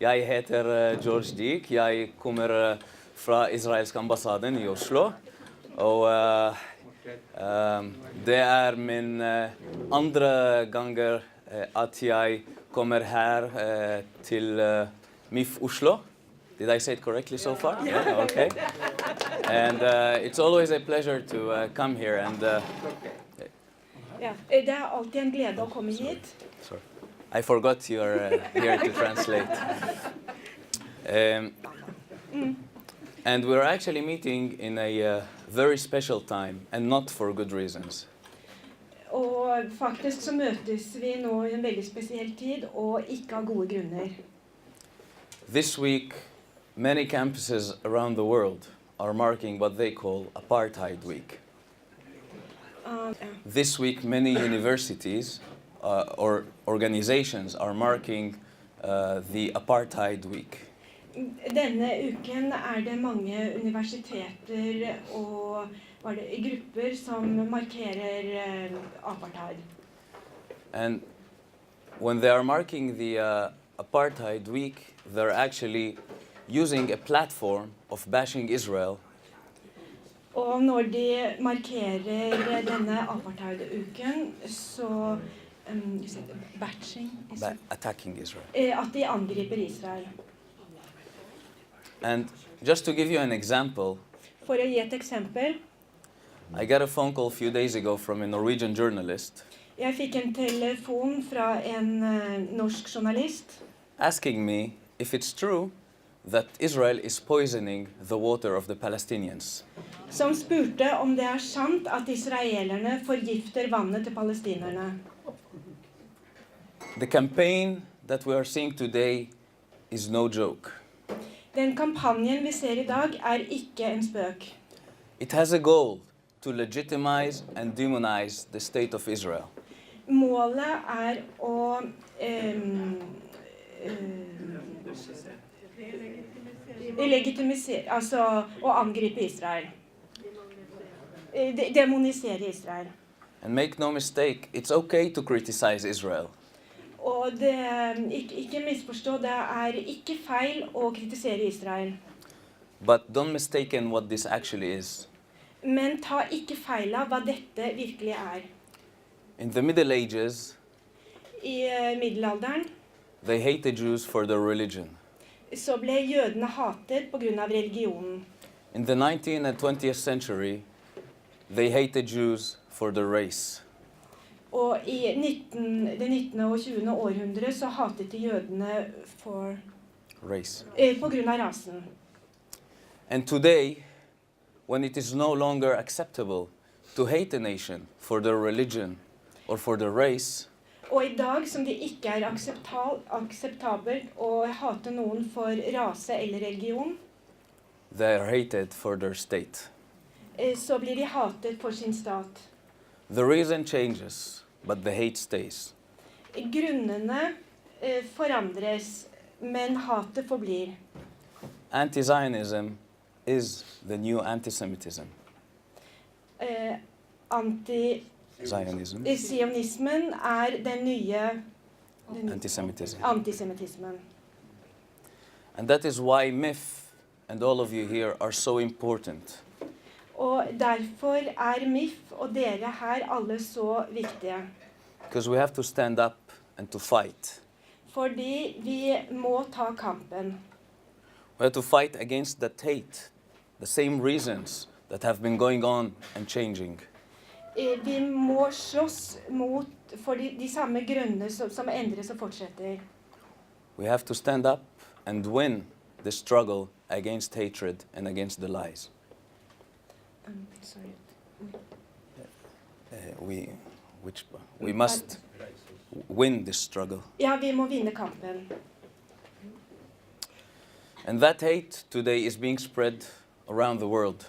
Jeg heter George Dick. Jeg kommer fra israelsk ambassaden i Oslo. Og det min andre ganger at jeg kommer her til MIF Oslo. Did I say it correctly so far? Yeah, okay. And it's always a pleasure to come here. And ja, det alltid en glede å komme hit. sorry, I forgot you're here to translate. And we're actually meeting in a very special time, and not for good reasons. Og faktisk så møtes vi nå i en veldig spesiell tid, og ikke av gode grunner. This week, many campuses around the world are marking what they call Apartheid Week. This week, many universities or organizations are marking the Apartheid Week. Denne uken det mange universiteter og grupper som markerer apartheid. And when they are marking the Apartheid Week, they're actually using a platform of bashing Israel. Og når de markerer denne apartheid-uken, så Attacking Israel. At de angriper Israel. And just to give you an example, For å gi et eksempel, I got a phone call a few days ago from a Norwegian journalist jeg fikk en telefon fra en norsk journalist asking me if it's true that Israel is poisoning the water of the Palestinians. som spurte om det sant at israelerne forgifter vannet til palestinerne. The campaign that we are seeing today is no joke. Den kampanjen vi ser i dag ikke en spøk. It has a goal to legitimize and demonize the state of Israel. Målet å legitimisere, altså å angripe Israel. Demonisere Israel. And make no mistake, it's okay to criticize Israel. Og ikke misforstå, det ikke feil å kritisere Israel. But don't mistake what this actually is. Men ta ikke feil av hva dette virkelig In the Middle Ages, I middelalderen they hated Jews for their religion. så ble jødene hatet på grunn av religionen. In the 19th and 20th century, they hated Jews for their race. Og I det 19. og 20. århundre så hatet de jødene Race. På grunn av rasen. And today, when it is no longer acceptable to hate a nation for their religion or for their race, Og I dag som det ikke akseptabelt å hate noen for rase eller religion, they are hated for their state. Så blir de hatet for sin stat. The reason changes, but the hate stays. Grunnene forandres, men hatet forblir. Anti-Zionism is the new anti-Semitism. Zionism. Sionismen den nye Antisemitism. And that is why MIF and all of you here are so important. Og derfor MIF og dere her alle så viktige. Because we have to stand up and to fight. Fordi vi må ta kampen. We have to fight against that hate, the same reasons that have been going on and changing. Vi må slåss for de samme grunnene som endres og fortsetter. We have to stand up and win the struggle against hatred and against the lies. Sorry. We must win this struggle. Ja, vi må vinne kampen. And that hate today is being spread around the world.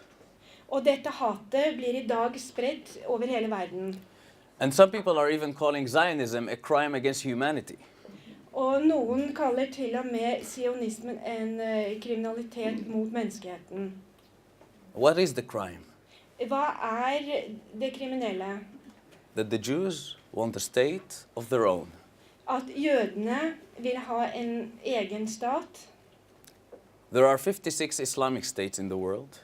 Og dette hatet blir I dag spredt over hele verden. And some people are even calling Zionism a crime against humanity. Og noen kaller til og med sionismen en kriminalitet mot menneskeheten. What is the crime? Hva det kriminelle? That the Jews want a state of their own. at jødene vil ha en egen stat. There are 56 Islamic states in the world.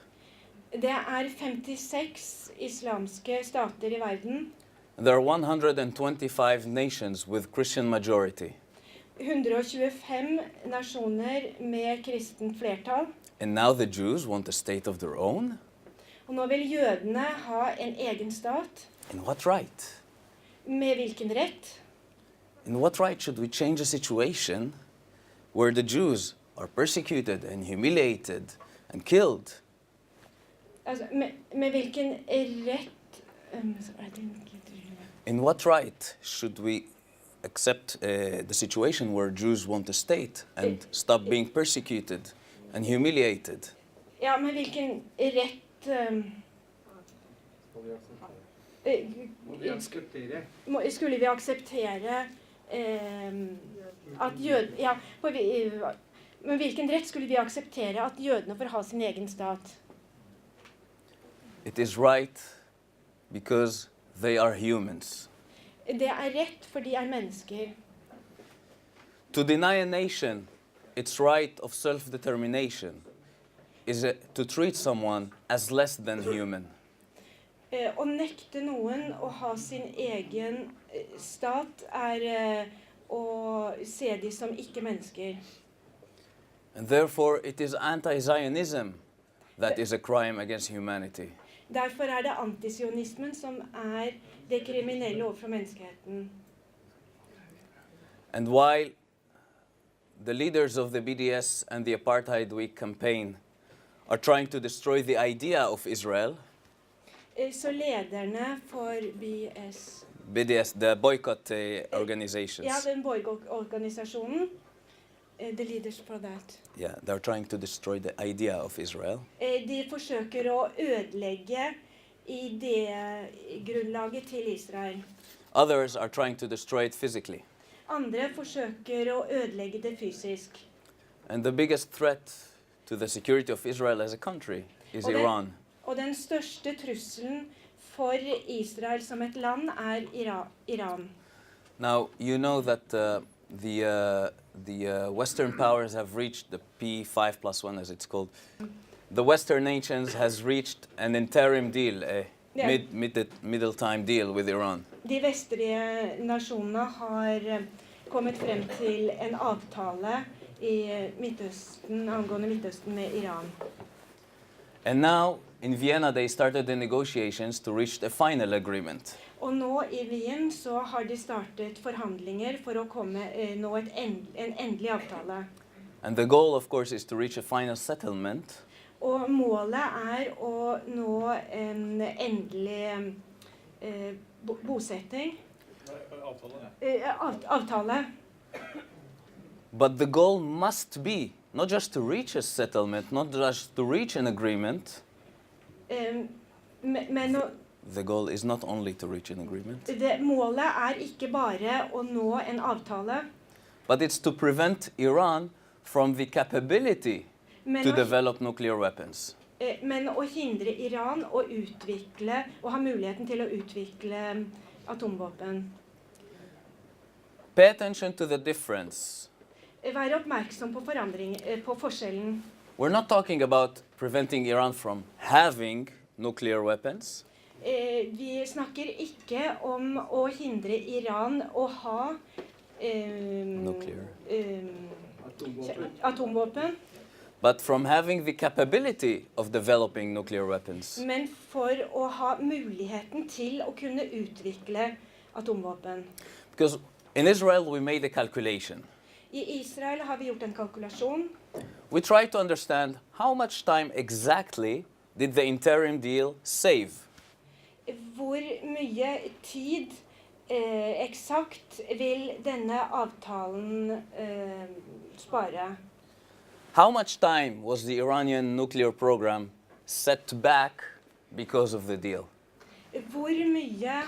Det 56 islamske stater i verden. There are 125 nations with Christian majority. 125 nasjoner med kristent flertall. And now the Jews want a state of their own? Og nå vil jødene ha en egen stat. In what right? Med hvilken rett? In what right should we change a situation where the Jews are persecuted and humiliated and killed? Altså, med hvilken rett In what right should we accept the situation where Jews want a state and stop being persecuted and humiliated? Ja, med hvilken rett skulle vi akseptere at jødene med hvilken rett skulle vi akseptere at jødene får ha sin egen stat? It is right because they are humans. Det rett for de mennesker. To deny a nation its right of self-determination is to treat someone as less than human. Å nekte noen å ha sin egen stat å se de som ikke mennesker. And therefore it is anti-Zionism that is a crime against humanity. Derfor det antisionismen som det kriminelle overfor menneskeheten. And while the leaders of the BDS and the Apartheid Week campaign are trying to destroy the idea of Israel, Så lederne for BDS, the boycott organizations. Ja, den boykottorganisasjonen. The leaders for that. Yeah, they're trying to destroy the idea of Israel. De forsøker å ødelegge idégrunnlaget til Israel. Others are trying to destroy it physically. Andre forsøker å ødelegge det fysisk. And the biggest threat to the security of Israel as a country is Iran. Og den største trusselen for Israel som et land Iran. Now, you know that the Western powers have reached the P5+1, as it's called. The Western nations has reached an interim deal, a middle time deal with Iran. De vestlige nasjonene har kommet frem til en avtale i Midtøsten, angående Midtøsten med Iran. And now, in Vienna, they started the negotiations to reach a final agreement. Og nå i Wien så har de startet forhandlinger for å nå en endelig avtale. And the goal, of course, is to reach a final settlement. Og målet å nå en endelig bosetting. Avtale. But the goal must be not just to reach a settlement, not just to reach an agreement. The goal is not only to reach an agreement. Målet ikke bare å nå en avtale. But it's to prevent Iran from the capability to develop nuclear weapons. Men å hindre Iran å utvikle, og ha muligheten til å utvikle atomvåpen. Pay attention to the difference. Vær oppmerksom på forskjellen. We're not talking about preventing Iran from having nuclear weapons. Vi snakker ikke om å hindre Iran å ha atomvåpen. But from having the capability of developing nuclear weapons. Men for å ha muligheten til å kunne utvikle atomvåpen. Because in Israel we made a calculation. I Israel har vi gjort en kalkulasjon. We tried to understand how much time exactly did the interim deal save. Hvor mye tid eksakt vil denne avtalen spare? How much time was the Iranian nuclear program set back because of the deal? Hvor mye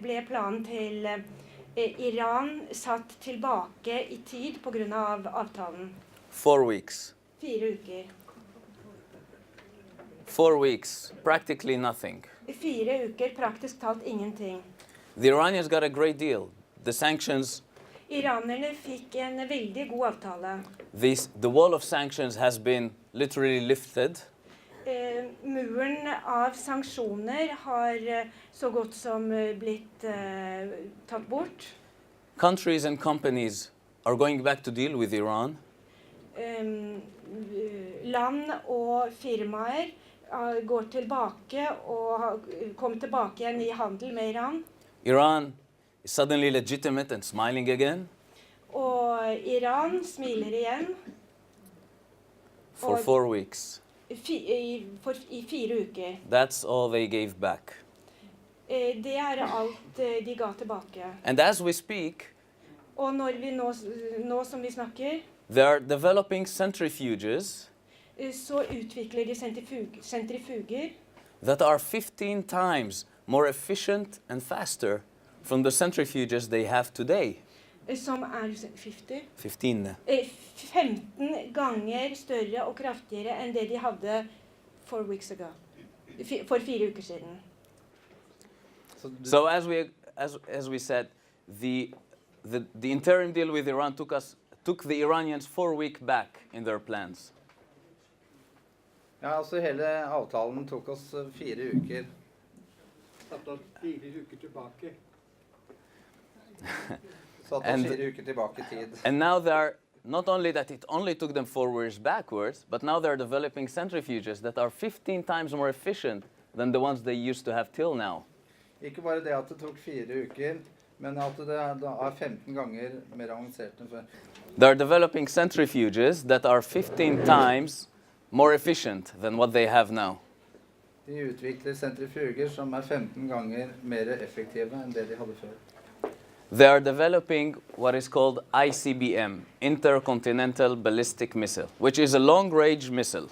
ble planen til Iran satt tilbake i tid på grunn av avtalen? 4 weeks. 4 uker. 4 weeks, practically nothing. 4 uker, praktisk talt ingenting. The Iranians got a great deal. the sanctions, Iranerne fikk en veldig god avtale. the wall of sanctions has been literally lifted. Muren av sanksjoner har så godt som blitt tatt bort. Countries and companies are going back to deal with Iran. Land og firmaer går tilbake og kommer tilbake igjen I handel med Iran. Iran is suddenly legitimate and smiling again. Og Iran smiler igjen. For 4 weeks. I 4 uker. That's all they gave back. Det alt de ga tilbake. And as we speak, Og når vi nå som vi snakker, they are developing centrifuges så utvikler de sentrifuger that are 15 times more efficient and faster from the centrifuges they have today. som 50? 15. 15 ganger større og kraftigere enn det de hadde 4 weeks ago. For 4 uker siden. So as we said, the interim deal with Iran took the Iranians 4 weeks back in their plans. Ja, altså hele avtalen tok oss 4 uker. Satt oss 4 uker tilbake. Satt oss 4 uker tilbake I tid. And now they're not only that it only took them 4 years backwards, but now they're developing centrifuges that are 15 times more efficient than the ones they used to have till now. Ikke bare det at det tok 4 uker, men at det 15 ganger mer avansert enn før. They're developing centrifuges that are 15 times more efficient than what they have now. De utvikler sentrifuger som 15 ganger mer effektive enn det de hadde før. They are developing what is called ICBM, Intercontinental Ballistic Missile, which is a long-range missile.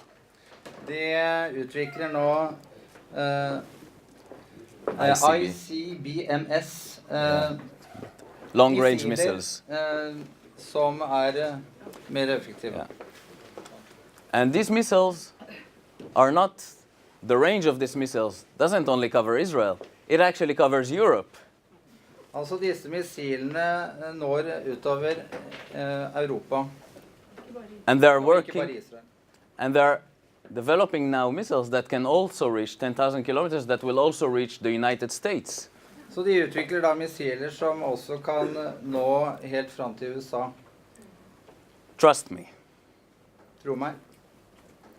De utvikler nå ICBMS, long-range missiles. Som mer effektive. Yeah. And these missiles are not, the range of these missiles doesn't only cover Israel, it actually covers Europe. Altså disse missilene når utover Europa. And they're working, and they're developing now missiles that can also reach 10,000 kilometers, that will also reach the United States. Så de utvikler da missiler som også kan nå helt frem til USA. Trust me. Tro meg.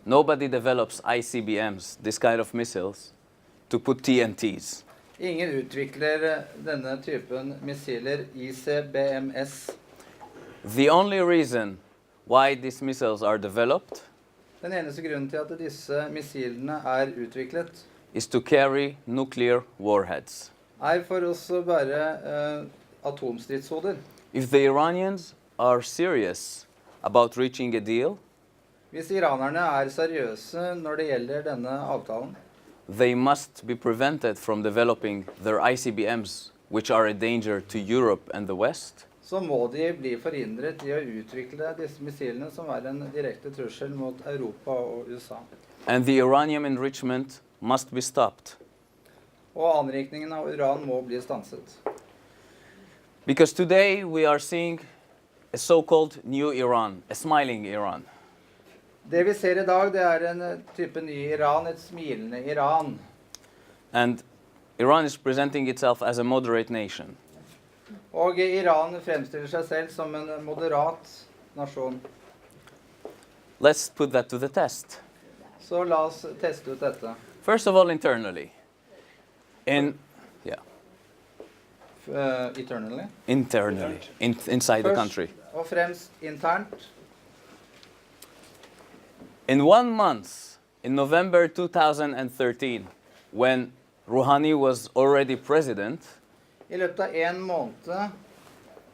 Nobody develops ICBMs, this kind of missiles, to put TNTs. Ingen utvikler denne typen missiler, ICBMS. The only reason why these missiles are developed Den eneste grunnen til at disse missilene utviklet is to carry nuclear warheads. For å bære atomstridshoder. If the Iranians are serious about reaching a deal, Hvis iranerne seriøse når det gjelder denne avtalen, they must be prevented from developing their ICBMs, which are a danger to Europe and the West. Så må de bli forhindret I å utvikle disse missilene som en direkte trussel mot Europa og USA. And the Iranian enrichment must be stopped. Og anrikningen av uran må bli stanset. Because today we are seeing a so-called new Iran, a smiling Iran. Det vi ser I dag, det en type ny Iran, et smilende Iran. And Iran is presenting itself as a moderate nation. Og Iran fremstiller seg selv som en moderat nasjon. Let's put that to the test. Så la oss teste ut dette. First of all, internally. Eternally? Internally, inside the country. Og fremst internt. In 1 month, in November 2013, when Rouhani was already president, I løpet av 1 måned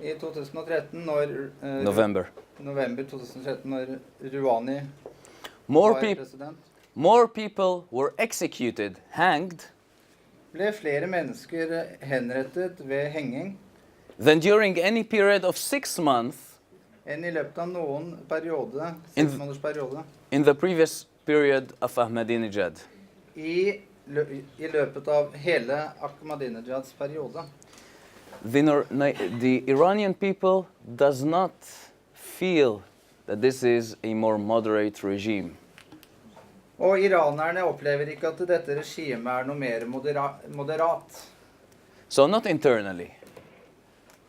I 2013, November 2013, når Rouhani more var president, more people were executed, hanged, ble flere mennesker henrettet ved henging than during any period of 6 months enn I løpet av noen periode, 6 måneders periode, in the previous period of Ahmadinejad. I løpet av hele Ahmadinejads periode. the Iranian people does not feel that this is a more moderate regime. Og iranerne opplever ikke at dette regimet noe mer moderat. So not internally,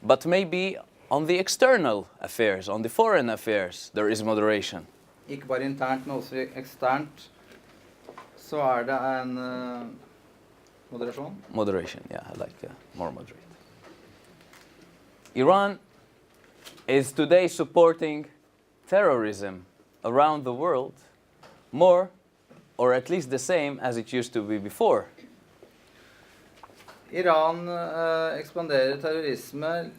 but maybe on the external affairs, on the foreign affairs, there is moderation. Ikke bare internt, men også eksternt, så det en moderasjon. Moderation, yeah, I like more moderate. Iran is today supporting terrorism around the world more, or at least the same as it used to be before. Iran ekspanderer terrorisme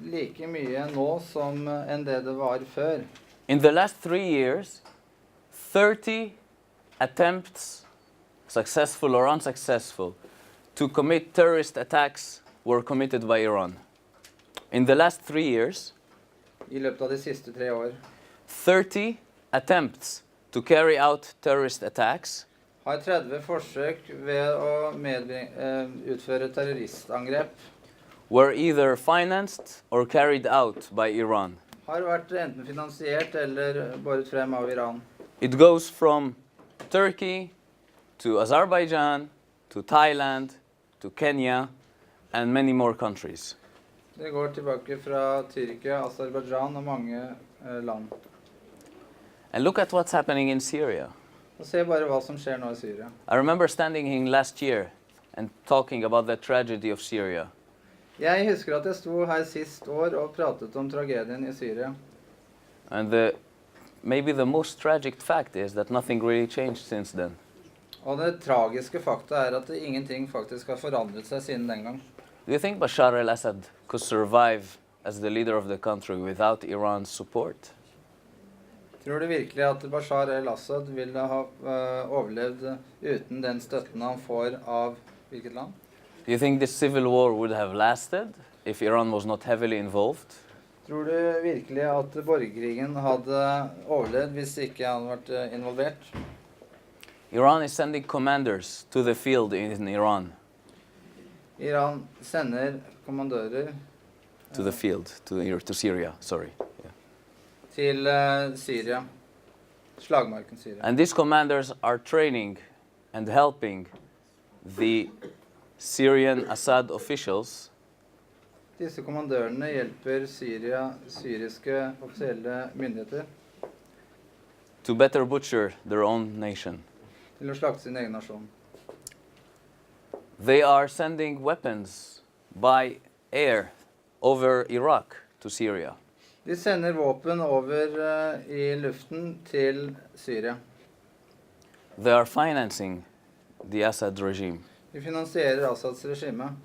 like mye nå som enn det var før. In the last 3 years, 30 attempts, successful or unsuccessful, to commit terrorist attacks were committed by Iran. In the last 3 years, I løpet av de siste 3 år 30 attempts to carry out terrorist attacks har 30 forsøk ved å utføre terroristangrep were either financed or carried out by Iran. har vært enten finansiert eller båret frem av Iran. It goes from Turkey to Azerbaijan to Thailand to Kenya and many more countries. Det går tilbake fra Tyrkia, Azerbaijan og mange land. And look at what's happening in Syria. Og se bare hva som skjer nå I Syria. I remember standing here last year and talking about the tragedy of Syria. Jeg husker at jeg sto her sist år og pratet om tragedien I Syria. And maybe the most tragic fact is that nothing really changed since then. Og det tragiske fakta at ingenting faktisk har forandret seg siden den gang. Do you think Bashar al-Assad could survive as the leader of the country without Iran's support? Tror du virkelig at Bashar al-Assad ville ha overlevd uten den støtten han får av hvilket land? Do you think this civil war would have lasted if Iran was not heavily involved? Tror du virkelig at borgerkrigen hadde overlevd hvis ikke han vært involvert? Iran is sending commanders to the field in Iran. Iran sender kommandører To the field, to Syria, sorry. Yeah. til Syria, slagmarken Syria. And these commanders are training and helping the Syrian Assad officials Disse kommandørene hjelper syriske offisielle myndigheter to better butcher their own nation. til å slakte sin egen nasjon. They are sending weapons by air over Iraq to Syria. De sender våpen over I luften til Syria. They are financing the Assad regime. De finansierer Assads regime.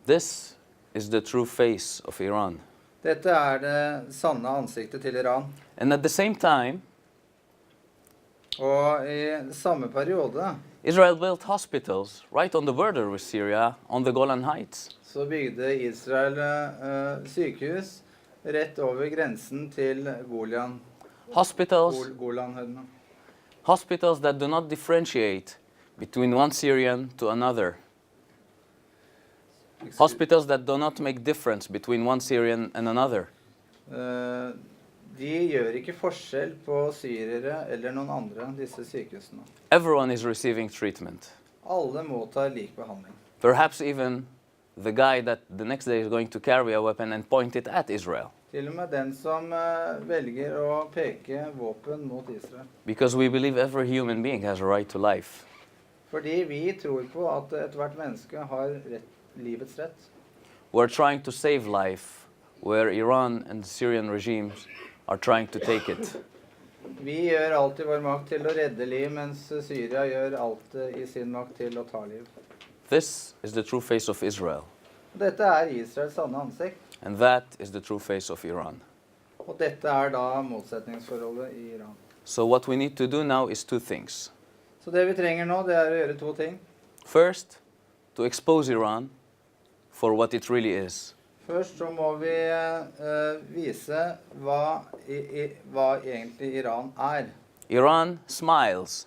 This is the true face of Iran. Dette det sanne ansiktet til Iran. And at the same time, Og I samme periode Israel built hospitals right on the border with Syria on the Golan Heights. så bygde Israel sykehus rett over grensen til Golanhøydene. Hospitals that do not differentiate between one Syrian to another. Hospitals that do not make difference between one Syrian and another. De gjør ikke forskjell på syrere eller noen andre, disse sykehusene. Everyone is receiving treatment. Alle mottar lik behandling. Perhaps even the guy that the next day is going to carry a weapon and point it at Israel. Til og med den som velger å peke våpen mot Israel. Because we believe every human being has a right to life. Fordi vi tror på at ethvert menneske har livets rett. We're trying to save life where Iran and the Syrian regimes are trying to take it. Vi gjør alt I vår makt til å redde liv, mens Syria gjør alt I sin makt til å ta liv. This is the true face of Israel. Dette Israels sanne ansikt, And that is the true face of Iran. og dette da motsetningsforholdet I Iran. So what we need to do now is two things. Så det vi trenger nå, det å gjøre to ting. First, to expose Iran for what it really is. Først så må vi vise hva egentlig Iran Iran smiles.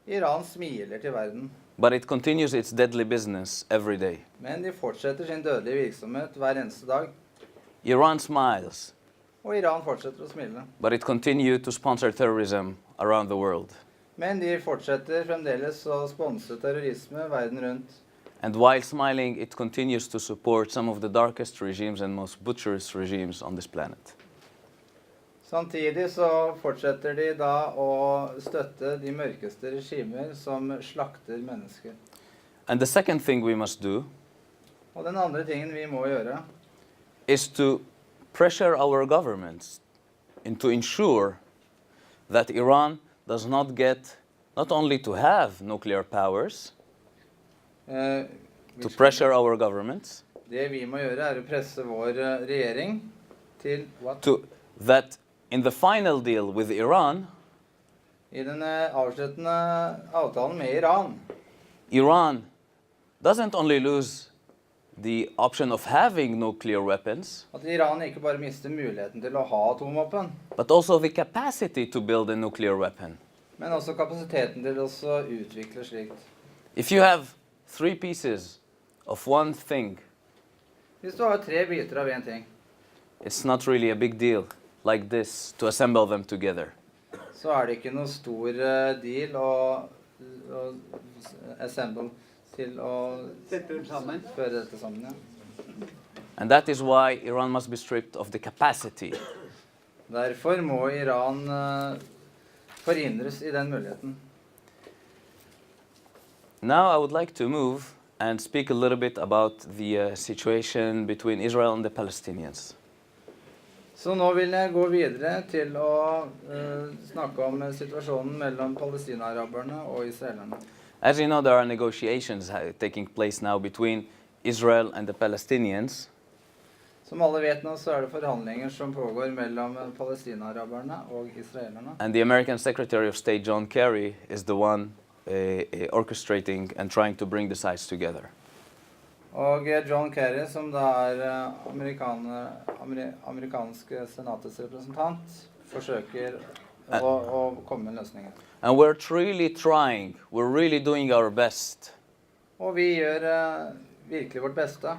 Iran smiler til verden. but it continues its deadly business every day. Men de fortsetter sin dødelige virksomhet hver eneste dag. Iran smiles, Og Iran fortsetter å smile. but it continues to sponsor terrorism around the world. Men de fortsetter fremdeles å sponse terrorisme verden rundt. And while smiling, it continues to support some of the darkest regimes and most butcherous regimes on this planet. Samtidig så fortsetter de da å støtte de mørkeste regimer som slakter mennesker. And the second thing we must do Og den andre tingen vi må gjøre, is to pressure our governments to ensure that Iran does not get, not only to have nuclear powers, to pressure our governments, det vi må gjøre er å presse vår regjering til that in the final deal with Iran, I den avsluttende avtalen med Iran, Iran doesn't only lose the option of having nuclear weapons, at Iran ikke bare mister muligheten til å ha atomvåpen, but also the capacity to build a nuclear weapon. men også kapasiteten til å utvikle slikt. If you have 3 pieces of one thing, Hvis du har 3 biter av en ting, it's not really a big deal like this to assemble them together. så er det ikke noe stor deal å assemble til å Sette dem sammen. føre dette sammen. Ja. And that is why Iran must be stripped of the capacity. Derfor må Iran forhindres I den muligheten. Now I would like to move and speak a little bit about the situation between Israel and the Palestinians. Så nå vil jeg gå videre til å snakke om situasjonen mellom Palestinaraberne og israelerne. As you know, there are negotiations taking place now between Israel and the Palestinians. Som alle vet nå, så det forhandlinger som pågår mellom Palestinaraberne og israelerne. And the American Secretary of State, John Kerry, is the one orchestrating and trying to bring the sides together. Og John Kerry, som da amerikanske senatets representant, forsøker å komme med løsninger. And we're really trying, we're really doing our best Og vi gjør virkelig vårt beste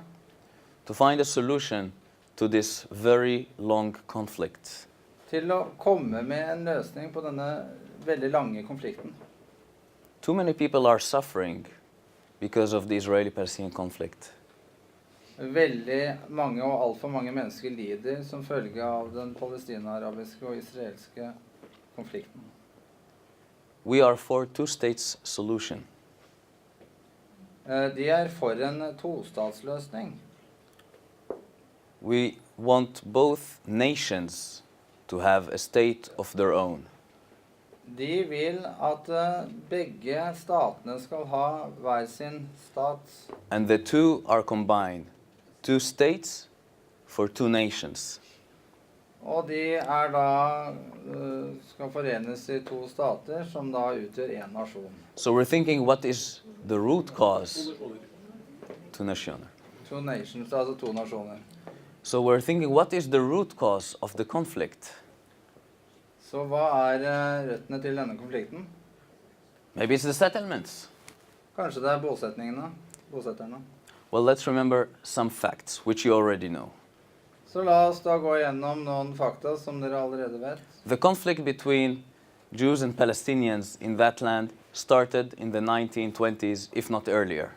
to find a solution to this very long conflict. til å komme med en løsning på denne veldig lange konflikten. Too many people are suffering because of the Israeli-Palestinian conflict. Veldig mange og altfor mange mennesker lider som følge av den palestinarabiske og israelske konflikten. We are for two states solution. De for en tostatsløsning. We want both nations to have a state of their own. De vil at begge statene skal ha hver sin stat. And the two are combined. Two states for two nations. Og de da skal forenes I 2 stater som da utgjør en nasjon. So we're thinking, what is the root cause to nation? 2 nations, altså 2 nasjoner. So we're thinking, what is the root cause of the conflict? Så hva røttene til denne konflikten? Maybe it's the settlements. Kanskje det bosetterne. Well, let's remember some facts, which you already know. Så la oss da gå gjennom noen fakta som dere allerede vet. The conflict between Jews and Palestinians in that land started in the 1920s, if not earlier.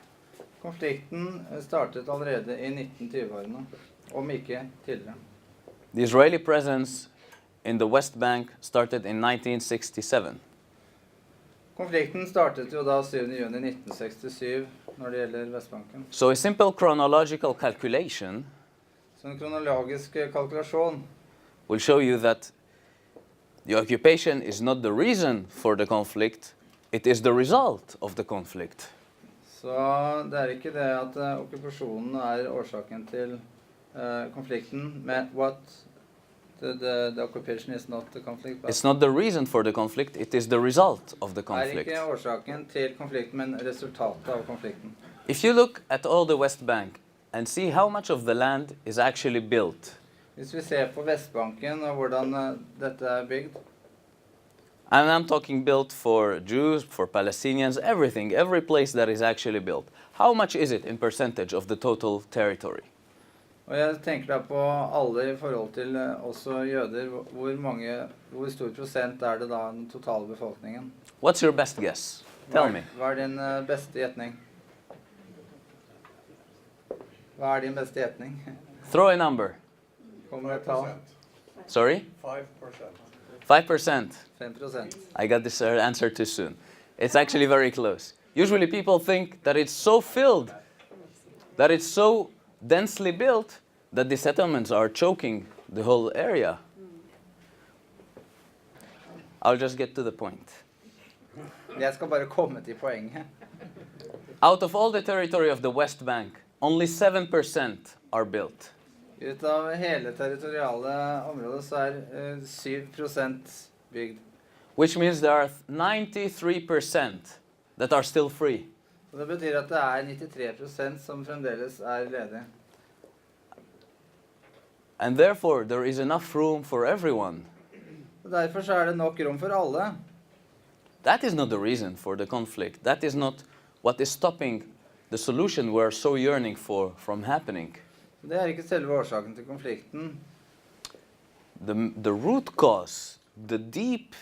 Konflikten startet allerede I 1920-årene, om ikke tidligere. The Israeli presence in the West Bank started in 1967. Konflikten startet jo da 7. juni 1967 når det gjelder Vestbanken. So a simple chronological calculation Så en kronologisk kalkulasjon will show you that the occupation is not the reason for the conflict, it is the result of the conflict. Så det ikke det at okkupasjonen årsaken til konflikten, men the occupation is not the conflict. It's not the reason for the conflict, it is the result of the conflict. Ikke årsaken til konflikten, men resultatet av konflikten. If you look at all the West Bank and see how much of the land is actually built, Hvis vi ser på Vestbanken og hvordan dette bygd, And I'm talking built for Jews, for Palestinians, everything, every place that is actually built. How much is it in percentage of the total territory? Og jeg tenker da på alle i forhold til også jøder. Hvor stor prosent er det da av den totale befolkningen? What's your best guess? Tell me. Hva er din beste gjetning? Hva er din beste gjetning? Throw a number. Kommer et tall? Sorry? 5%. 5%. 5%. I got this answer too soon. It's actually very close. Usually people think that it's so filled, that it's so densely built, that the settlements are choking the whole area. I'll just get to the point. Jeg skal bare komme til poenget. Out of all the territory of the West Bank, only 7% are built. Ut av hele territoriale området så er 7% bygd. Which means there are 93% that are still free. Og det betyr at det er 93% som fremdeles er ledige. And therefore, there is enough room for everyone. Og derfor så er det nok rom for alle. That is not the reason for the conflict. That is not what is stopping the solution we're so yearning for from happening. Det er ikke selve årsaken til konflikten. The root cause, the deep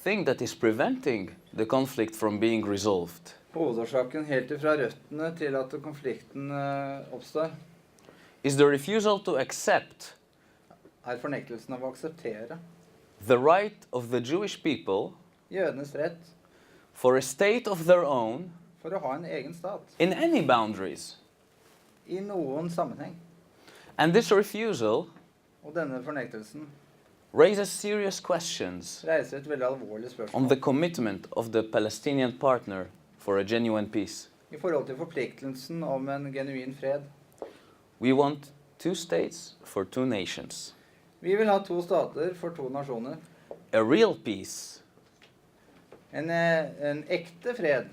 thing that is preventing the conflict from being resolved, Hovedårsaken helt ifra røttene til at konflikten oppstår, is the refusal to accept er fornektelsen av å akseptere the right of the Jewish people jødenes rett for a state of their own for å ha en egen stat in any boundaries. i noen sammenheng. And this refusal Og denne fornektelsen raises serious questions reiser et veldig alvorlig on spørsmål the commitment of the Palestinian partner for a genuine peace. i forhold til forpliktelsen om en genuin fred. We want 2 states for 2 nations. Vi vil ha 2 stater for 2 nasjoner. A real peace En ekte fred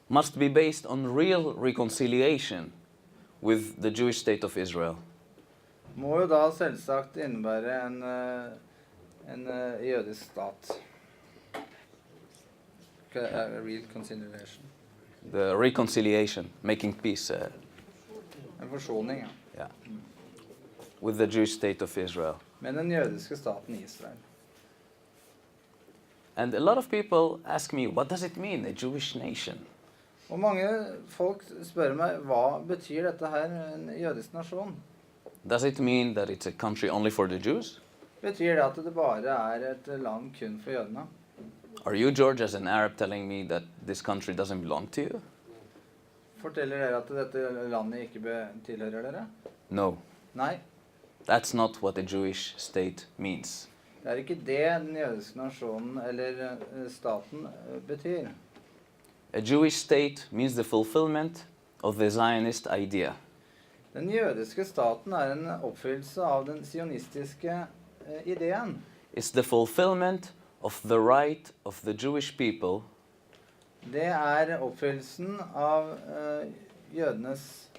must be based on real reconciliation with the Jewish state of Israel. må jo da selvsagt innebære en jødisk stat. A real conciliation. The reconciliation, making peace En forsoning, ja. yeah, with the Jewish state of Israel. Men den jødiske staten Israel. And a lot of people ask me, what does it mean, a Jewish nation? Og mange folk spør meg, hva betyr dette her, en jødisk nasjon? Does it mean that it's a country only for the Jews? Betyr det at det bare er et land kun for jødene? Are you, George, as an Arab, telling me that this country doesn't belong to you? Forteller dere at dette landet ikke tilhører dere? No, Nei, that's not what a Jewish state means. det er ikke det den jødiske nasjonen eller staten betyr. A Jewish state means the fulfillment of the Zionist idea. Den jødiske staten er en oppfyllelse av den sionistiske ideen. It's the fulfillment of the right of the Jewish people Det er oppfyllelsen av jødenes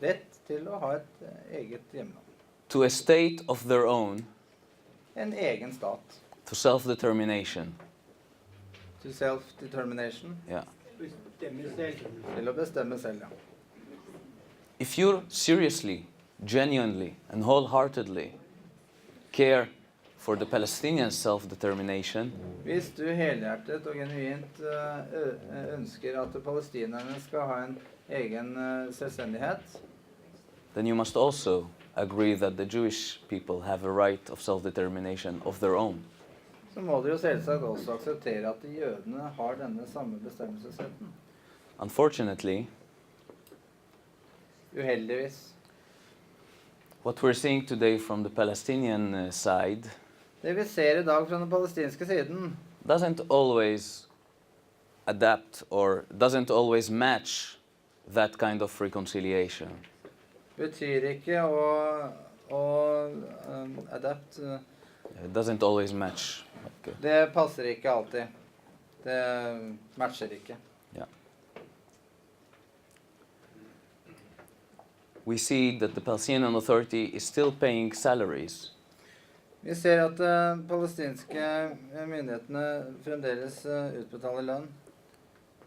rett til å ha et eget hjemland. to a state of their own, En egen stat. to self-determination. To self-determination. Yeah. Bestemme selv. Til å bestemme selv, ja. If you seriously, genuinely, and wholeheartedly care for the Palestinian self-determination, Hvis du helhjertet og genuint ønsker at palestinerne skal ha en egen selvstendighet, then you must also agree that the Jewish people have a right of self-determination of their own. så må du jo selvsagt også akseptere at jødene har denne samme bestemmelsesretten. Unfortunately, Uheldigvis. what we're seeing today from the Palestinian side Det vi ser i dag fra den palestinske siden, doesn't always adapt or doesn't always match that kind of reconciliation. betyr ikke å adapt. It doesn't always match. Okay. Det passer ikke alltid. Det matcher ikke. Yeah. We see that the Palestinian Authority is still paying salaries Vi ser at palestinske myndighetene fremdeles utbetaler lønn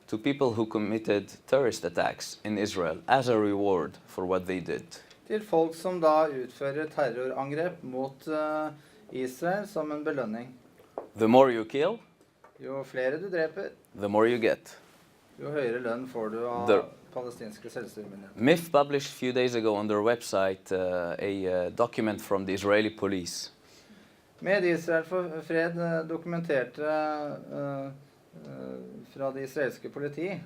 to people who committed terrorist attacks in Israel as a reward for what they did. til folk som da utfører terrorangrep mot Israel som en belønning. The more you kill, Jo flere du dreper, the more you get. jo høyere lønn får du av The- palestinske selvstyremyndigheter. MIF published a few days ago on their website a document from the Israeli police. Med Israel for fred dokumenterte fra det israelske politi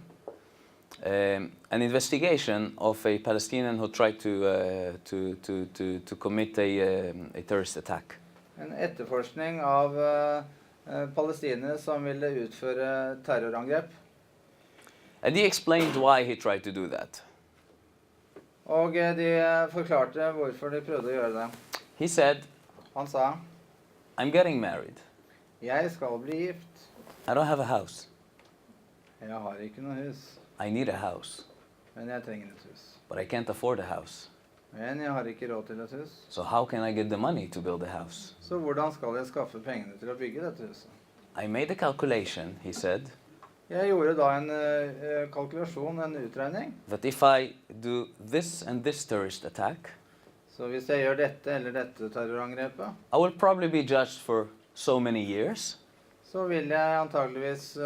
An investigation of a Palestinian who tried to commit a terrorist attack. en etterforskning av palestinere som ville utføre terrorangrep. And he explained why he tried to do that. Og de forklarte hvorfor de prøvde å gjøre det. He said, Han sa, I'm getting married. jeg skal bli gift. I don't have a house. Jeg har ikke noe hus, I need a house, men jeg trenger et hus. but I can't afford a house. Men jeg har ikke råd til et hus. So how can I get the money to build a house? Så hvordan skal jeg skaffe pengene til å bygge dette huset? I made a calculation, he said, Jeg gjorde da en kalkulasjon, en utregning. that if I do this and this terrorist attack, Så hvis jeg gjør dette eller dette terrorangrepet, I will probably be judged for so many years, så vil jeg antageligvis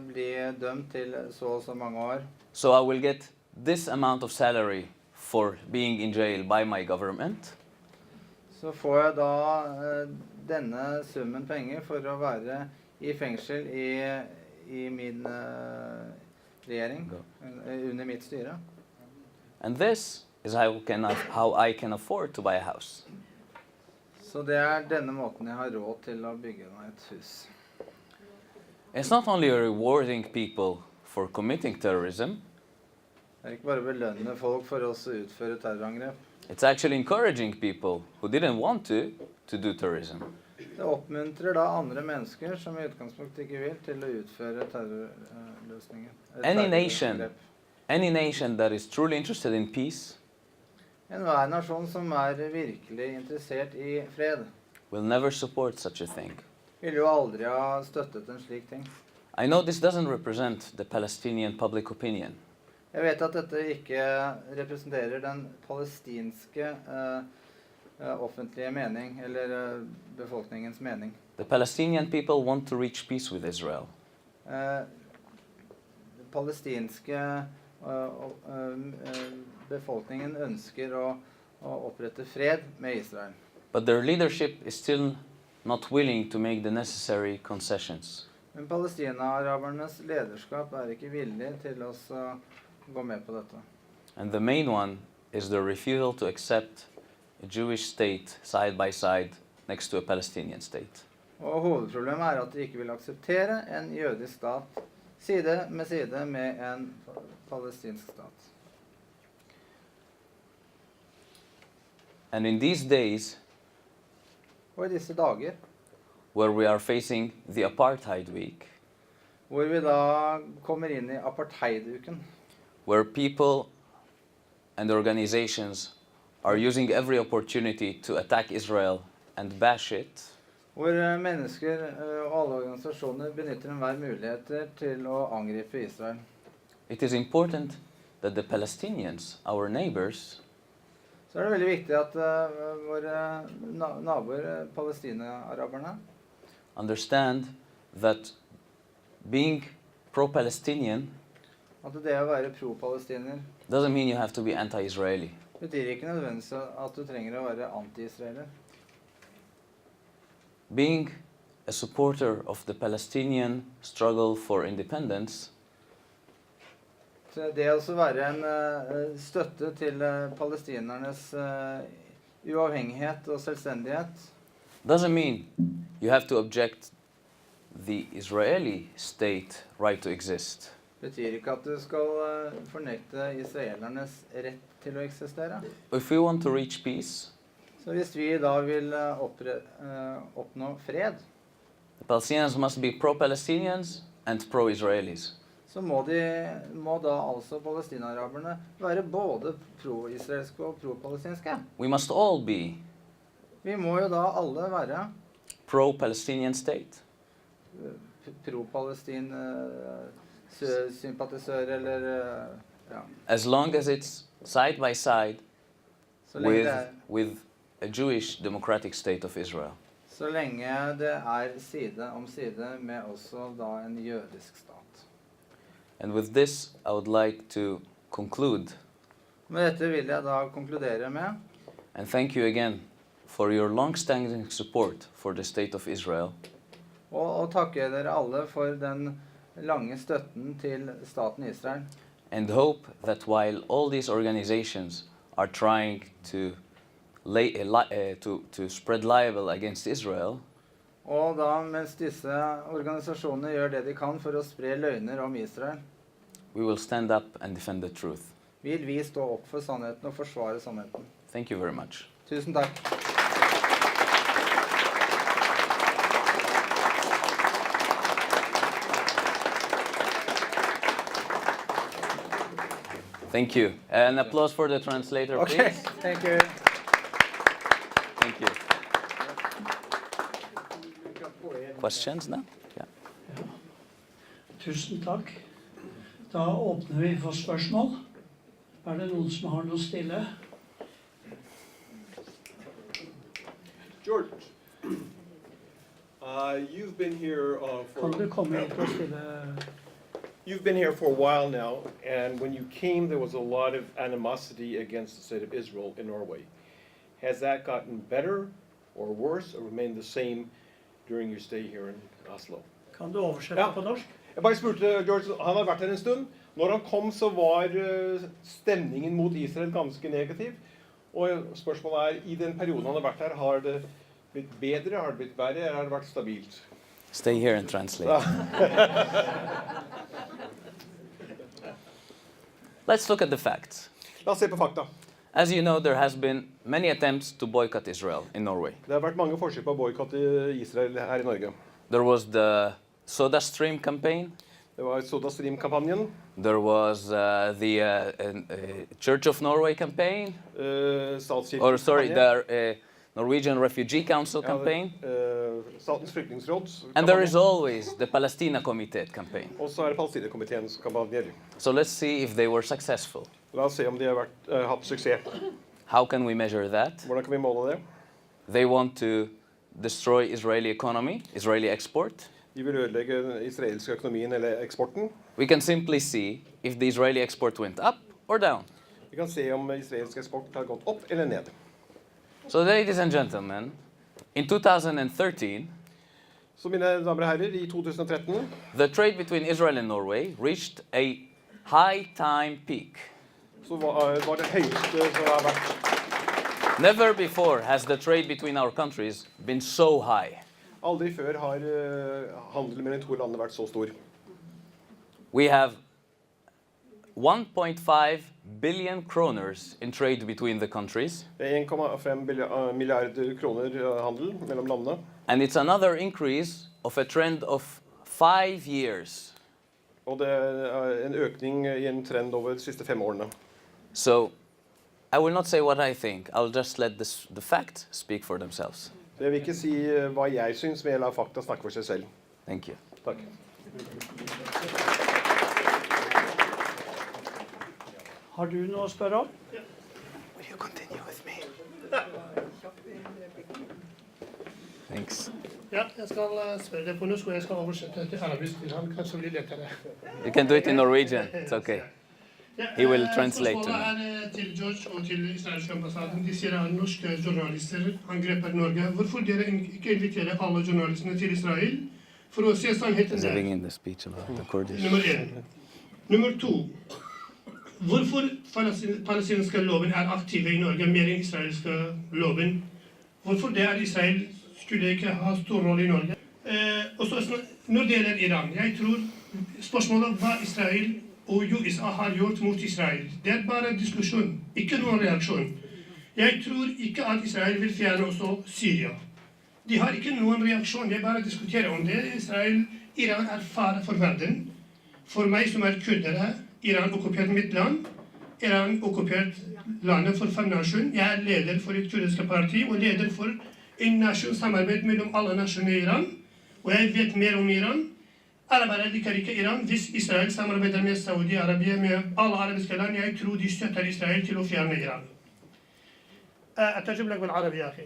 bli dømt til så og så mange år. so I will get this amount of salary for being in jail by my government, Så får jeg da denne summen penger for å være i fengsel i min regjering, under mitt styre. and this is how I can afford to buy a house. Så det denne måten jeg har råd til å bygge meg et hus. It's not only rewarding people for committing terrorism, Det ikke bare å belønne folk for også å utføre terrorangrep. it's actually encouraging people who didn't want to do terrorism. Det oppmuntrer da andre mennesker som i utgangspunktet ikke vil til å utføre terrorløsninger. Any nation that is truly interested in peace Enhver nasjon som virkelig interessert i fred, will never support such a thing. vil jo aldri ha støttet en slik ting. I know this doesn't represent the Palestinian public opinion, Jeg vet at dette ikke representerer den palestinske offentlige mening, eller befolkningens mening. the Palestinian people want to reach peace with Israel. Den palestinske befolkningen ønsker å opprette fred med Israel. But their leadership is still not willing to make the necessary concessions. Men Palestinaaраbernes lederskap ikke villig til å gå med på dette. And the main one is the refusal to accept a Jewish state side by side next to a Palestinian state. Og hovedproblemet at de ikke vil akseptere en jødisk stat side med en palestinsk stat. And in these days, Og i disse dager, where we are facing the apartheid week, hvor vi da kommer inn i apartheiduken, where people and organizations are using every opportunity to attack Israel and bash it, hvor mennesker og alle organisasjoner benytter enhver muligheter til å angripe Israel. it is important that the Palestinians, our neighbors, Så det veldig viktig at våre naboer, palestinaaraberne, understand that being pro-Palestinian at det å være pro-palestiner doesn't mean you have to be anti-Israeli. betyr ikke nødvendigvis at du trenger å være anti-israeler. Being a supporter of the Palestinian struggle for independence Så det å være en støtte til palestinernes uavhengighet og selvstendighet doesn't mean you have to object the Israeli state right to exist. betyr ikke at du skal fornekte israelernes rett til å eksistere. If we want to reach peace, Så hvis vi da vil oppnå fred, the Palestinians must be pro-Palestinians and pro-Israelis. så må da altså palestinaaraberne være både pro-israelske og pro-palestinske. We must all be Vi må jo da alle være pro-Palestinian state. Pro-Palestin sympatisør eller ja. As long as it's side by side Så lenge det with a Jewish democratic state of Israel. Så lenge det side om side med også da en jødisk stat. And with this, I would like to conclude. Med dette vil jeg da konkludere med. And thank you again for your long-standing support for the state of Israel. Og takke dere alle for den lange støtten til staten Israel. And hope that while all these organizations are trying to spread libel against Israel, Og da mens disse organisasjonene gjør det de kan for å spre løgner om Israel, we will stand up and defend the truth. vil vi stå opp for sannheten og forsvare sannheten. Thank you very much. Tusen takk. Thank you. An applause for the translator, Okay, please. thank you. Thank you. Questions now? Yeah. Tusen takk. Da åpner vi for spørsmål. Det noen som har noe å stille? George, you've been here Kan du komme hit og stille? You've been here for a while now, and when you came, there was a lot of animosity against the state of Israel in Norway. Has that gotten better or worse, or remained the same during your stay here in Oslo? Kan du oversette Ja. på norsk? Jeg bare spurte George, han har vært her en stund. Når han kom, så var stemningen mot Israel ganske negativ. Og spørsmålet i den perioden han har vært her, har det blitt bedre, har det blitt verre, eller har det vært stabilt? Stay here and translate. Let's look at the facts. La oss se på fakta. As you know, there has been many attempts to boycott Israel in Norway. Det har vært mange forsøk på å boykotte Israel her i Norge. There was the Soda Stream campaign. Det var Soda Stream-kampanjen. There was the Church of Norway campaign. Or sorry, the Norwegian Refugee Council campaign. Statens flyktningsråd. And there is always the Palestina Committee campaign. Og så det Palestinakomiteens kampanjer. So let's see if they were successful. La oss se om de har hatt suksess. How can we measure that? Hvordan kan vi måle det? They want to destroy Israeli economy, Israeli export. De vil ødelegge den israelske økonomien eller eksporten. We can simply see if the Israeli export went up or down. Vi kan se om israelsk eksport har gått opp eller ned. So ladies and gentlemen, in 2013, Så mine damer og herrer, i 2013 the trade between Israel and Norway reached a high time peak. så var det høyeste som har vært. Never before has the trade between our countries been so high. Aldri før har handelen mellom to land vært så stor. We have 1.5 billion kroners in trade between the countries. Det 1,5 milliarder kroner handel mellom landene. And it's another increase of a trend of 5 years. Og det en økning i en trend over de siste 5 årene. So I will not say what I think. I'll just let the facts speak for themselves. Jeg vil ikke si hva jeg syns, men jeg lar fakta snakke for seg selv. Thank you. Takk. Har du noe å spørre om? Will you continue with me? Thanks. Ja, jeg skal spørre deg på norsk, og jeg skal oversette til arabisk til han. Kanskje blir lettere. You can do it in Norwegian. It's okay. He will translate to me. Spørsmålet til George og til israelske ambassaden. De sier at norske journalister angreper Norge. Hvorfor dere ikke inviterer alle journalistene til Israel for å se sannheten der? In the speech about the Kurdish. Nummer 1. Nummer 2. Hvorfor palestinske loven aktive i Norge mer enn israelske loven? Hvorfor det Israel skulle ikke ha stor rolle i Norge? Og så når det gjelder Iran, jeg tror spørsmålet hva Israel og USA har gjort mot Israel. Det bare diskusjon, ikke noen reaksjon. Jeg tror ikke at Israel vil fjerne også Syria. De har ikke noen reaksjon, jeg bare diskuterer om det. Iran fare for verden. For meg som kurdere, Iran okkupert mitt land. Iran okkupert landet for 5 år siden. Jeg leder for et kurdisk parti og leder for samarbeid mellom alle nasjoner i Iran, og jeg vet mer om Iran. Arabere liker ikke Iran. Hvis Israel samarbeider med Saudi-Arabia, med alle arabiske land, jeg tror de støtter Israel til å fjerne Iran. أتجيب لك بالعربي يا أخي.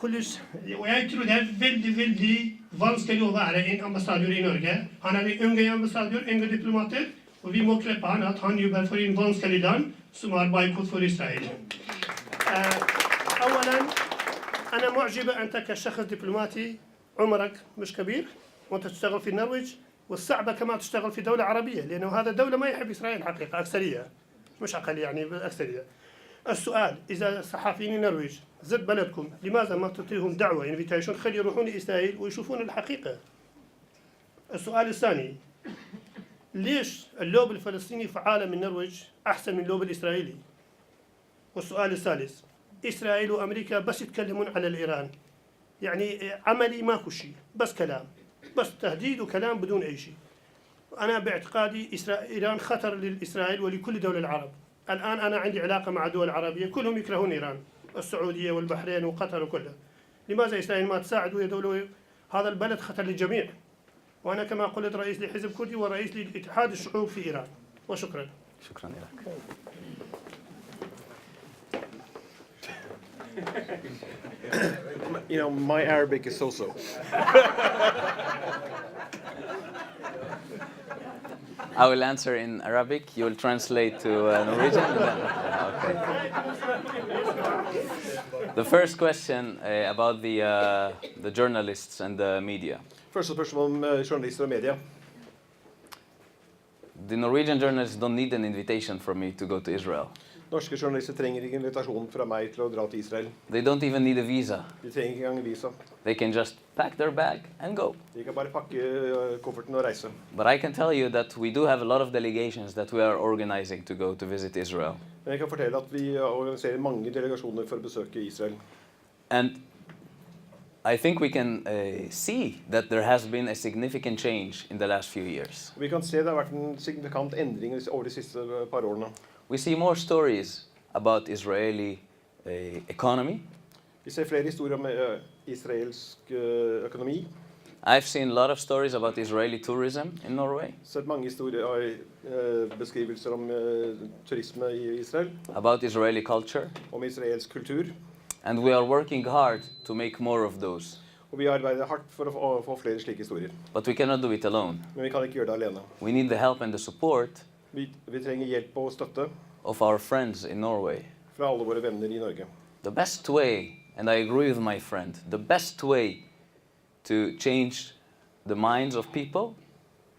Og jeg tror det er veldig, veldig vanskelig å være en ambassadør i Norge. Han er en unge ambassadør, unge diplomater, og vi må kreppe han at han jobber for en vanskelig land som har boikott for Israel. أولا أنا معجبة أنت كشخص دبلوماتي عمرك مش كبير وأنت تشتغل في النرويج والصعبة كمان تشتغل في دولة عربية لأنه هذا دولة ما يحب إسرائيل حقيقة أكثرية مش أقل يعني أكثرية. السؤال إذا صحفيين النرويج زد بلدكم لماذا ما تعطيهم دعوة انفيتيشن خلي يروحون لإسرائيل ويشوفون الحقيقة. السؤال الثاني ليش اللوب الفلسطيني في عالم النرويج أحسن من اللوب الإسرائيلي؟ والسؤال الثالث إسرائيل وأمريكا بس يتكلمون على الإيران يعني عملي ماكو شيء بس كلام بس تهديد وكلام بدون أي شيء. أنا باعتقادي إيران خطر لإسرائيل ولكل دول العرب. الآن أنا عندي علاقة مع دول عربية كلهم يكرهون إيران السعودية والبحرين وقطر وكلها. لماذا إسرائيل ما تساعد وهي دولة هذا البلد خطر للجميع. وأنا كما قلت رئيس لحزب كردي ورئيس لاتحاد الشعوب في إيران. وشكرا. شكرا لك. You know, my Arabic is so-so. I will answer in Arabic. You will translate to Norwegian. Okay. The first question about the journalists and the media. Første spørsmål om journalister og media. The Norwegian journalists don't need an invitation from me to go to Israel. Norske journalister trenger ikke invitasjon fra meg til å dra til Israel. They don't even need a visa. De trenger ikke engang visa. They can just pack their bag and go. De kan bare pakke kofferten og reise. But I can tell you that we do have a lot of delegations that we are organizing to go to visit Israel. Men jeg kan fortelle at vi organiserer mange delegasjoner for å besøke Israel. And I think we can see that there has been a significant change in the last few years. Vi kan se det har vært en signifikant endring over de siste par årene. We see more stories about Israeli economy. Vi ser flere historier om israelsk økonomi. I've seen a lot of stories about Israeli tourism in Norway. Sett mange historier, beskrivelser om turisme i Israel. About Israeli culture. Om israelsk kultur. And we are working hard to make more of those. Og vi arbeider hardt for å få flere slike historier. But we cannot do it alone. Men vi kan ikke gjøre det alene. We need the help and the support Vi trenger hjelp og støtte of our friends in Norway. fra alle våre venner i Norge. The best way, and I agree with my friend, the best way to change the minds of people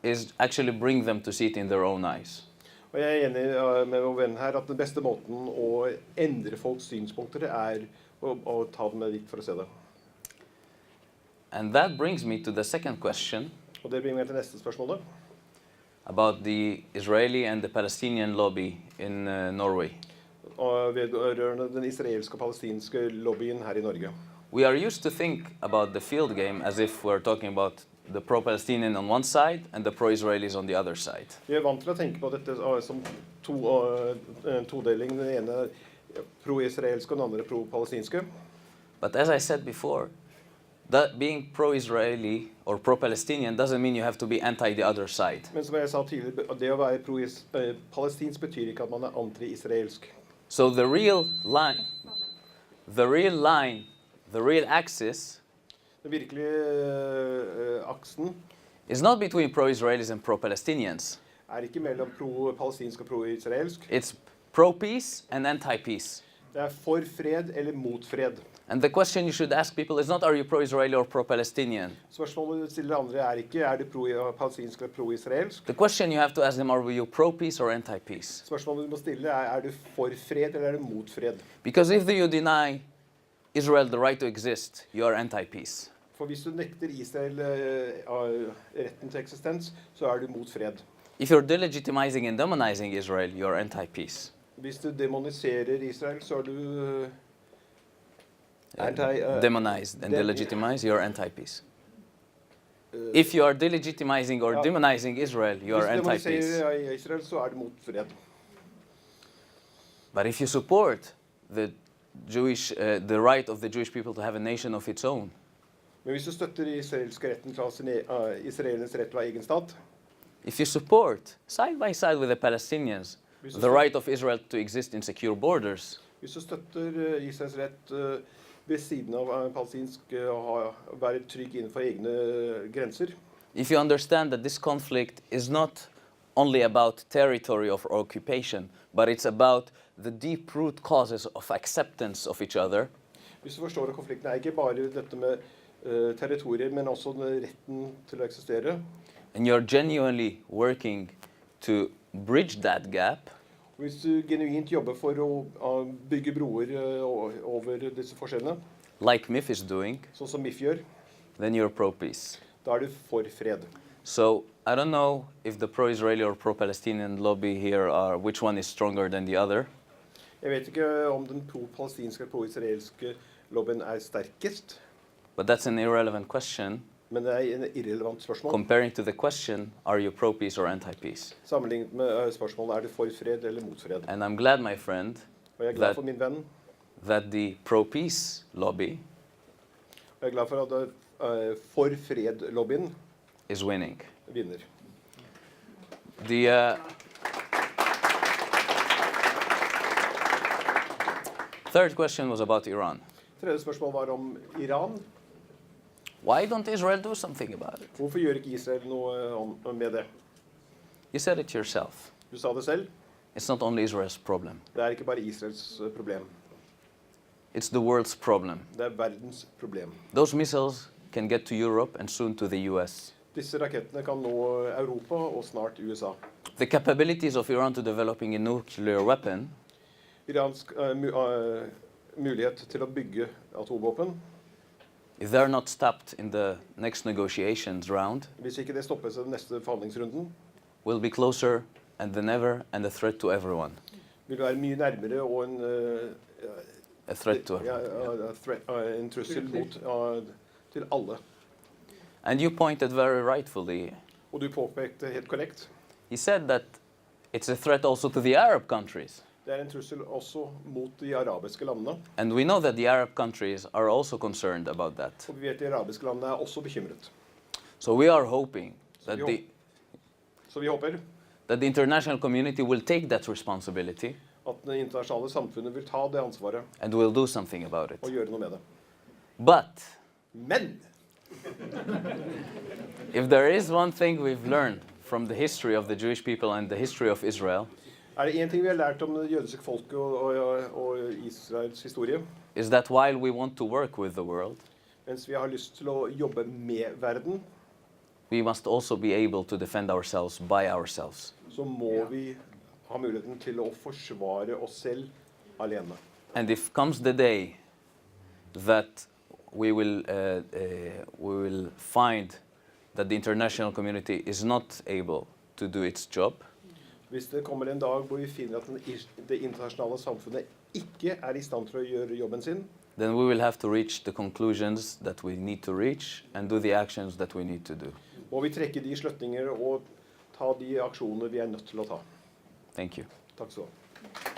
is actually bring them to see it in their own eyes. Og jeg er enig med vår venn her at den beste måten å endre folks synspunkter er å ta dem med dit for å se det. And that brings me to the second question. Og det bringer meg til neste spørsmål da. About the Israeli and the Palestinian lobby in Norway. Og vedrørende den israelske og palestinske lobbyen her i Norge. We are used to think about the field game as if we're talking about the pro-Palestinian on one side and the pro-Israelis on the other side. Vi er vant til å tenke på dette som todeling. Den ene pro-israelske og den andre pro-palestinske. But as I said before, that being pro-Israeli or pro-Palestinian doesn't mean you have to be anti the other side. Men som jeg sa tidligere, det å være pro-palestinsk betyr ikke at man er anti-israelsk. So the real line, the real axis Den virkelige aksen is not between pro-Israelis and pro-Palestinians. er ikke mellom pro-palestinsk og pro-israelsk. It's pro-peace and anti-peace. Det er for fred eller mot fred. And the question you should ask people is not, are you pro-Israeli or pro-Palestinian? Spørsmålet du stiller andre er ikke, er du pro-palestinsk eller pro-israelsk? The question you have to ask them, are you pro-peace or anti-peace? Spørsmålet du må stille er du for fred eller er du mot fred? Because if you deny Israel the right to exist, you are anti-peace. For hvis du nekter Israel retten til eksistens, så er du mot fred. If you're delegitimizing and demonizing Israel, you are anti-peace. Hvis du demoniserer Israel, så er du demonized and delegitimize, you are anti-peace. If you are delegitimizing or demonizing Israel, you are anti-peace. Hvis du demoniserer Israel, så er du mot fred. But if you support the right of the Jewish people to have a nation of its own, Men hvis du støtter retten til israelernes rett til å ha egen stat, if you support, side by side with the Palestinians, the right of Israel to exist in secure borders, hvis du støtter Israels rett ved siden av palestinsk å være trygg innenfor egne grenser, if you understand that this conflict is not only about territory of occupation, but it's about the deep root causes of acceptance of each other, hvis du forstår at konflikten ikke bare dette med territorier, men også retten til å eksistere, and you're genuinely working to bridge that gap, hvis du genuint jobber for å bygge broer over disse forskjellene, like MIF is doing, sånn som MIF gjør, then you're pro-peace. da du for fred. So I don't know if the pro-Israeli or pro-Palestinian lobby here are, which one is stronger than the other. Jeg vet ikke om den pro-palestinske og pro-israelske lobbyen sterkest, But that's an irrelevant question. men det en irrelevant spørsmål. Comparing to the question, are you pro-peace or anti-peace? Sammenlignet med spørsmålet, det for fred eller mot fred? And I'm glad, my friend, Og jeg glad for min venn, that the pro-peace lobby og jeg glad for at for fred-lobbyen is winning. vinner. The third question was about Iran. Tredje spørsmål var om Iran. Why don't Israel do something about it? Hvorfor gjør ikke Israel noe med det? You said it yourself. Du sa det selv, It's not only Israel's problem. det ikke bare Israels problem. It's the world's problem. Det verdens problem. Those missiles can get to Europe and soon to the US. Disse rakettene kan nå Europa og snart USA. The capabilities of Iran to developing a nuclear weapon Irans mulighet til å bygge atomvåpen, if they're not stopped in the next negotiations round, hvis ikke det stoppes i den neste forhandlingsrunden, will be closer than ever and a threat to everyone. vil være mye nærmere og A threat to everyone. en trussel til alle. And you pointed very rightfully. Og du påpekte helt korrekt, He said that it's a threat also to the Arab countries. det en trussel også mot de arabiske landene. And we know that the Arab countries are also concerned about that. Og vi vet de arabiske landene også bekymret. So we are hoping that Så vi håper that the international community will take that responsibility at det internasjonale samfunnet vil ta det ansvaret and will do something about it. og gjøre noe med det. But Men if there is one thing we've learned from the history of the Jewish people and the history of Israel, det en ting vi har lært om det jødiske folket og Israels historie, is that while we want to work with the world, mens vi har lyst til å jobbe med verden, we must also be able to defend ourselves by ourselves. så må vi ha muligheten til å forsvare oss selv alene. And if comes the day that we will find that the international community is not able to do its job, Hvis det kommer en dag hvor vi finner at det internasjonale samfunnet ikke i stand til å gjøre jobben sin, then we will have to reach the conclusions that we need to reach and do the actions that we need to do. må vi trekke de slutninger og ta de aksjonene vi nødt til å ta. Thank you. Takk skal du ha.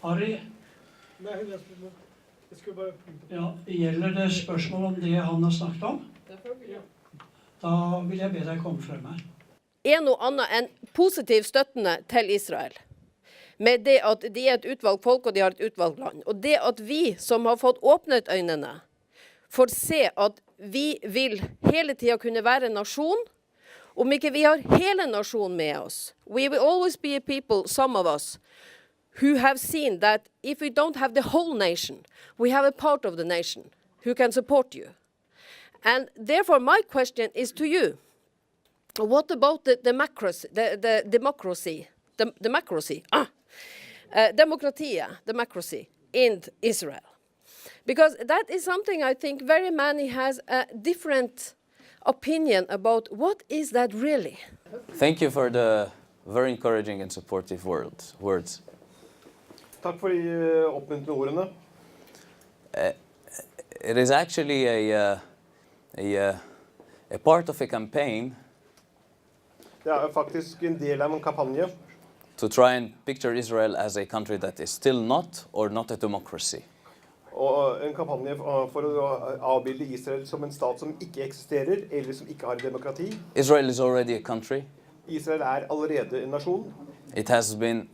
Ari, Nei, jeg skulle bare ja, gjelder det spørsmål om det han har snakket om? Da vil jeg be deg komme frem her. Noe annet enn positiv støttende til Israel. Med det at de et utvalgt folk, og de har et utvalgt land. Og det at vi som har fått åpnet øynene, får se at vi vil hele tiden kunne være en nasjon, om ikke vi har hele nasjonen med oss. We will always be a people, some of us, who have seen that if we don't have the whole nation, we have a part of the nation who can support you. And therefore my question is to you. What about the democracy? Democracy in Israel. Because that is something I think very many has a different opinion about. What is that really? Thank you for the very encouraging and supportive words. Takk for de oppmuntrende ordene. It is actually a a part of a campaign Det faktisk en del av en kampanje to try and picture Israel as a country that is still not or not a democracy. og en kampanje for å avbilde Israel som en stat som ikke eksisterer, eller som ikke har demokrati. Israel is already a country. Israel allerede en nasjon. It has been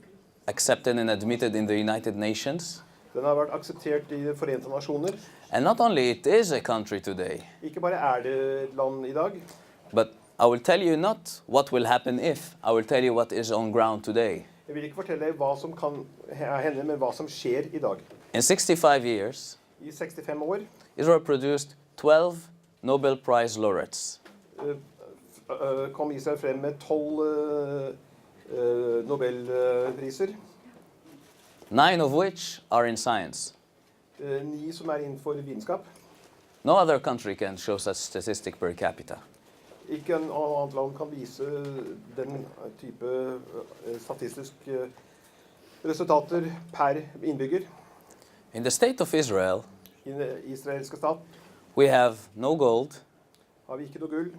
accepted and admitted in the United Nations. Den har vært akseptert i De Forente Nasjoner. And not only it is a country today, Ikke bare det et land i dag, but I will tell you not what will happen if, I will tell you what is on ground today. jeg vil ikke fortelle hva som kan hende, men hva som skjer i dag. In 65 years, I 65 år Israel produced 12 Nobel Prize laureates. kom Israel frem med 12 Nobelpriser. 9 of which are in science. 9 som innenfor vitenskap. No other country can show such statistic per capita. Ikke en annet land kan vise den type statistiske resultater per innbygger. In the state of Israel, I den israelske stat we have no gold, har vi ikke noe gull,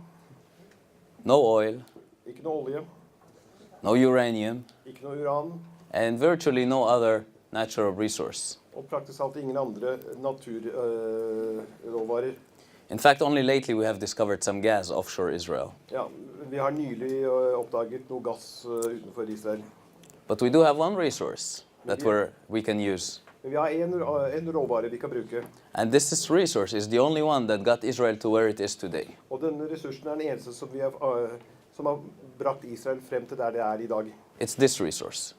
no oil, ikke noe olje, no uranium, ikke noe uran, and virtually no other natural resource. og praktisk talt ingen andre naturråvarer. In fact, only lately we have discovered some gas offshore Israel. Ja, vi har nylig oppdaget noe gass utenfor Israel. But we do have one resource that we can use. Men vi har en råvare vi kan bruke. And this resource is the only one that got Israel to where it is today. Og denne ressursen den eneste som som har brakt Israel frem til der det i dag. It's this resource.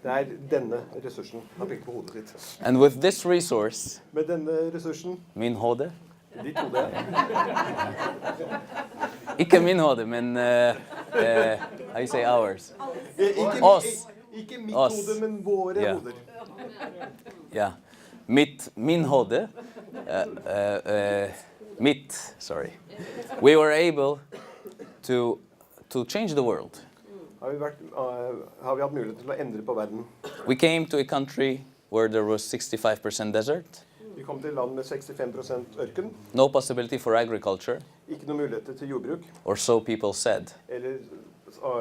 Det denne ressursen. Han peker på hodet sitt. And with this resource, Med denne ressursen, min hode, ditt hode, ikke min hode, men how you say ours? Oss. Ikke mitt Oss. hode, men våre Ja. hoder. Yeah, min hode, sorry. We were able to change the world. Har vi hatt mulighet til å endre på verden. We came to a country where there was 65% desert, Vi kom til et land med 65% ørken. no possibility for agriculture, Ikke noen muligheter til jordbruk. or so people said. Eller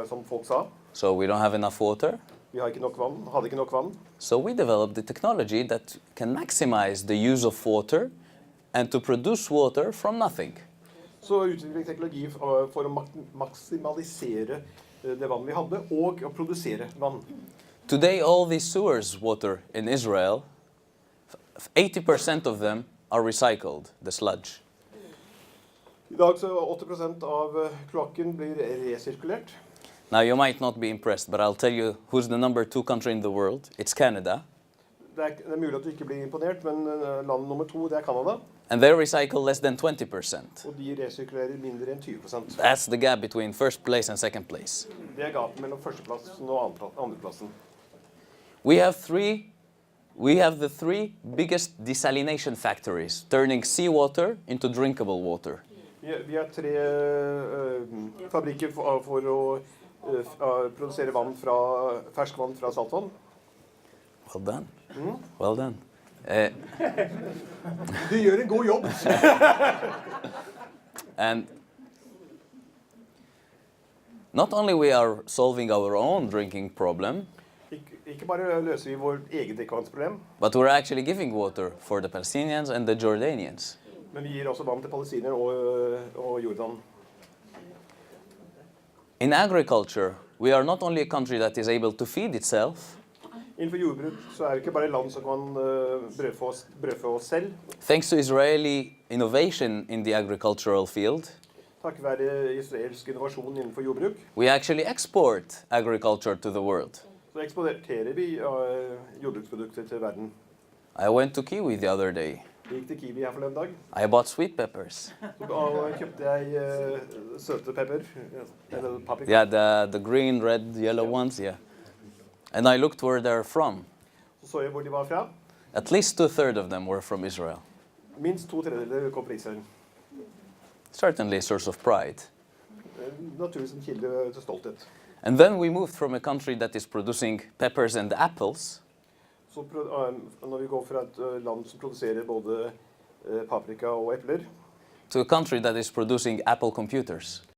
som folk sa, So we don't have enough water. vi har ikke nok vann, hadde ikke nok vann. So we developed the technology that can maximize the use of water and to produce water from nothing. Så utviklet vi teknologi for å maksimalisere det vann vi hadde, og å produsere vann. Today, all the sewers water in Israel, 80% of them are recycled, the sludge. I dag så 80% av kloakken blir resirkulert. Now, you might not be impressed, but I'll tell you who's the number 2 country in the world. It's Canada. Det mulig at du ikke blir imponert, men land nummer 2, det Canada. And they recycle less than 20%. Og de resirkulerer mindre enn 20%. That's the gap between first place and second place. Det gapet mellom førsteplassen og andreplassen. We have the 3 biggest desalination factories, turning seawater into drinkable water. Vi har 3 fabrikker for å produsere ferskvann fra saltvann. Well done. Well done. Du gjør en god jobb. And not only we are solving our own drinking problem, Ikke bare løser vi vårt eget drikkevannsproblem, but we're actually giving water for the Palestinians and the Jordanians. men vi gir også vann til palestinere og Jordan. In agriculture, we are not only a country that is able to feed itself, Innenfor jordbruk så vi ikke bare et land som kan brødfø oss selv. thanks to Israeli innovation in the agricultural field, Takket være israelsk innovasjon innenfor jordbruk, we actually export agriculture to the world. så eksporterer vi jordbruksprodukter til verden. I went to Kiwi the other day. Vi gikk til Kiwi her forleden dag, I bought sweet peppers. så kjøpte jeg søte pepper, eller paprika. Yeah, the green, red, yellow ones, yeah. And I looked where they're from. Så jeg hvor de var fra. At least 2/3 of them were from Israel. Minst 2/3 kom fra Israel. Certainly a source of pride. Naturligvis en kilde til stolthet. And then we moved from a country that is producing peppers and apples Så når vi går fra et land som produserer både paprika og epler, to a country that is producing Apple computers.